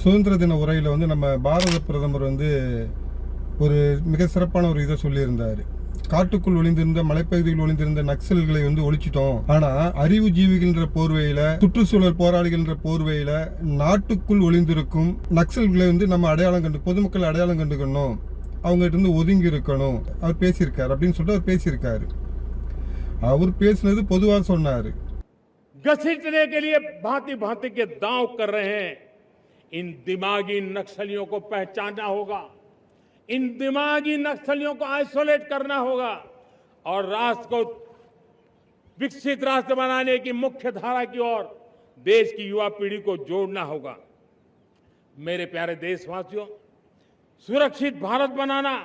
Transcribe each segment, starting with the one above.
சுதந்திர தின உரையில் வந்து நம்ம பாரத பிரதமர் வந்து ஒரு மிக சிறப்பான ஒரு இதை சொல்லியிருந்தார். காட்டுக்குள் ஒளிந்திருந்த மலைப்பகுதியில் ஒளிந்திருந்த நக்சல்களை வந்து ஒழிச்சிட்டோம். ஆனா அறிவு ஜீவிகின்ற போர்வையில, சுற்றுச்சூழல் போராளிகின்ற போர்வையில நாட்டுக்குள் ஒளிந்திருக்கும் நக்சல்களை வந்து நம்ம அடையாளம் கண்டு, பொதுமக்கள் அடையாளம் கண்டுக்கணும், அவங்ககிட்ட இருந்து ஒதுங்கி இருக்கணும் அவர் பேசியிருக்காரு அப்படின்னு சொல்லிட்டு அவர் பேசியிருக்காரு. அவர் பேசினது பொதுவாக சொன்னாரு. घसीटने के लिए भांति भांति के दांव कर रहे हैं। इन दिमागी नक्सलियों को पहचानना होगा, इन दिमागी नक्सलियों को आइसोलेट करना होगा और राष्ट्र को विकसित राष्ट्र बनाने की मुख्य धारा की ओर देश की युवा पीढ़ी को जोड़ना होगा। मेरे प्यारे देशवासियों, सुरक्षित भारत बनाना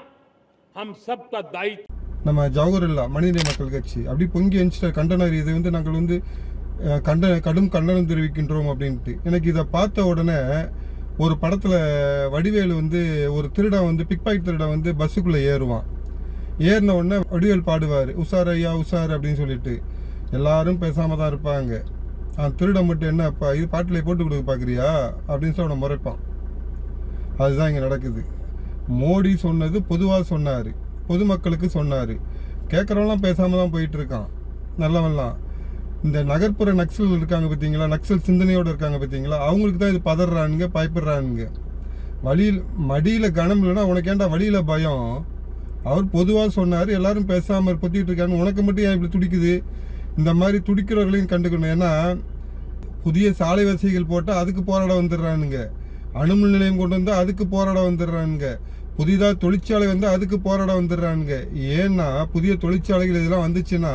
हम सबका दायित्व। நம்ம ஜவஹர்லா மனித மக்கள் கட்சி அப்படி பொங்கி எஞ்சிட்ட கண்டனர் இதை வந்து நாங்கள் வந்து கடும் கண்டனம் தெரிவிக்கின்றோம் அப்படின்ட்டு. எனக்கு இதை பார்த்த உடனே ஒரு படத்தில் வடிவேலு வந்து ஒரு திருடன் வந்து பிக்பாக்கெட் திருடன் வந்து பஸ்ஸுக்குள்ளே ஏறுவான். ஏறின உடனே வடிவேல் பாடுவார், உஷார் ஐயா உஷார் அப்படின்னு சொல்லிட்டு. எல்லாரும் பேசாமல் தான் இருப்பாங்க. திருடன் மட்டும் என்ன அப்பா இது பாட்டில் போட்டு கொடுக்க பார்க்குறியா அப்படின்னு சொல்லி அவனை முறைப்பான். அதுதான் இங்கே நடக்குது. மோடி சொன்னது பொதுவாக சொன்னார், பொதுமக்களுக்கு சொன்னார். கேட்குறவங்களாம் பேசாமல் தான் போயிட்டு இருக்கான் நல்லவன்லாம். இந்த நகர்ப்புற நக்சல் இருக்காங்க பார்த்தீங்களா, நக்சல் சிந்தனையோடு இருக்காங்க பார்த்தீங்களா, அவங்களுக்கு தான் இது பதறானுங்க, பயப்படுறானுங்க. மடியில் கனம் இல்லைன்னா உனக்கு ஏன்டா வழியில் பயம். அவர் பொதுவாக சொன்னார், எல்லாரும் பேசாமல் பொத்திட்டு இருக்காங்க. உனக்கு மட்டும் ஏன் இப்படி துடிக்குது? இந்த மாதிரி துடிக்கிறவர்களையும் கண்டுக்கணும். ஏன்னா புதிய சாலை வசதிகள் போட்டால் அதுக்கு போராட வந்துடுறானுங்க, அணுமின் நிலையம் கொண்டு வந்தால் அதுக்கு போராட வந்துடுறானுங்க, புதிதாக தொழிற்சாலை வந்து அதுக்கு போராட வந்துடுறானுங்க. ஏன்னா புதிய தொழிற்சாலைகள் இதெல்லாம் வந்துச்சுன்னா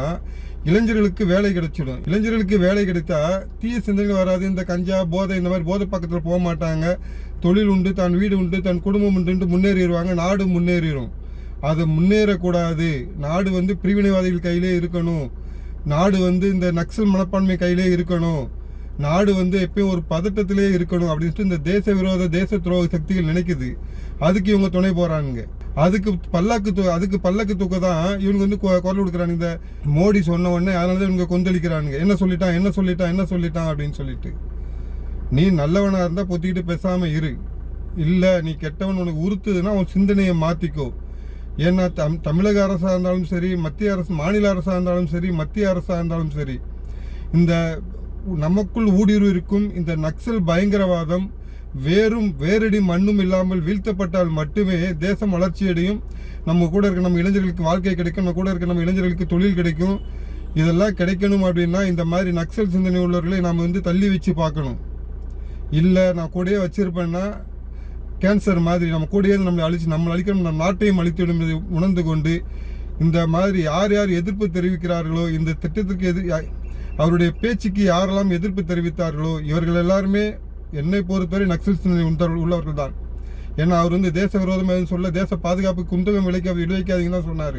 இளைஞர்களுக்கு வேலை கிடைச்சிடும். இளைஞர்களுக்கு வேலை கிடைத்தா தீய சிந்தனைகள் வராது. இந்த கஞ்சா போதை இந்த மாதிரி போதை பக்கத்தில் போக மாட்டாங்க. தொழில் உண்டு, தன் வீடு உண்டு, தன் குடும்பம் உண்டு முன்னேறிடுவாங்க. நாடு முன்னேறிடும். அது முன்னேறக்கூடாது. நாடு வந்து பிரிவினைவாதிகள் கையிலே இருக்கணும். நாடு வந்து இந்த நக்சல் மனப்பான்மை கையிலே இருக்கணும். நாடு வந்து எப்பயும் ஒரு பதட்டத்திலே இருக்கணும் அப்படின்னு இந்த தேச விரோத தேச துரோக சக்திகள் நினைக்குது. அதுக்கு இவங்க துணை போறானுங்க. அதுக்கு பல்லக்கு தூக்க தான் இவங்க வந்து குரல் கொடுக்குறாங்க. இந்த மோடி சொன்ன உடனே அதனால இவங்க கொந்தளிக்கிறானுங்க. என்ன சொல்லிட்டான் அப்படின்னு சொல்லிட்டு. நீ நல்லவனா இருந்தா பொத்திக்கிட்டு பேசாம இரு. இல்ல நீ கெட்டவன் உனக்கு உறுத்துதுன்னா உன் சிந்தனையை மாத்திக்கோ. ஏன்னா தமிழக அரசா இருந்தாலும் சரி, மத்திய அரசு மாநில அரசா இருந்தாலும் சரி, மத்திய அரசா இருந்தாலும் சரி, இந்த நமக்குள் ஊடுருவிருக்கும் இந்த நக்சல் பயங்கரவாதம் வேரடி மண்ணும் இல்லாமல் வீழ்த்தப்பட்டால் மட்டுமே தேசம் வளர்ச்சியடையும். நம்ம கூட இருக்க நம்ம இளைஞர்களுக்கு வாழ்க்கை கிடைக்கும், நம்ம கூட இருக்க நம்ம இளைஞர்களுக்கு தொழில் கிடைக்கும். இதெல்லாம் கிடைக்கணும் அப்படின்னா இந்த மாதிரி நக்சல் சிந்தனை உள்ளவர்களை நாம் வந்து தள்ளி வச்சு பார்க்கணும். இல்லை நான் கூடயே வச்சிருப்பேன்னா கேன்சர் மாதிரி நம்ம கூடயே நம்மளை அழிக்கணும், நம்ம நாட்டையும் அழித்துவிடும் உணர்ந்து கொண்டு இந்த மாதிரி யார் யார் எதிர்ப்பு தெரிவிக்கிறார்களோ, இந்த திட்டத்திற்கு அவருடைய பேச்சுக்கு யாரெல்லாம் எதிர்ப்பு தெரிவித்தார்களோ இவர்கள் எல்லாருமே என்னை பொறுத்தவரை நக்சல் சிந்தனை உள்ளவர்கள் தான். ஏன்னா அவர் வந்து தேச விரோதம் சொல்ல, தேச பாதுகாப்பு குந்தகம் விளைவிக்காதீங்கன்னு தான் சொன்னார்.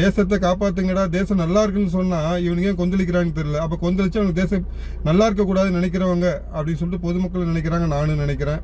தேசத்தை காப்பாற்றுங்கடா, தேசம் நல்லா இருக்குன்னு சொன்னால் இவனுங்க ஏன் கொந்தளிக்கிறான்னு தெரியல. அப்போ கொந்தளிச்சு அவனுக்கு தேசம் நல்லா இருக்கக்கூடாதுன்னு நினைக்கிறவங்க அப்படின்னு சொல்லிட்டு பொதுமக்கள் நினைக்கிறாங்க, நானும் நினைக்கிறேன்.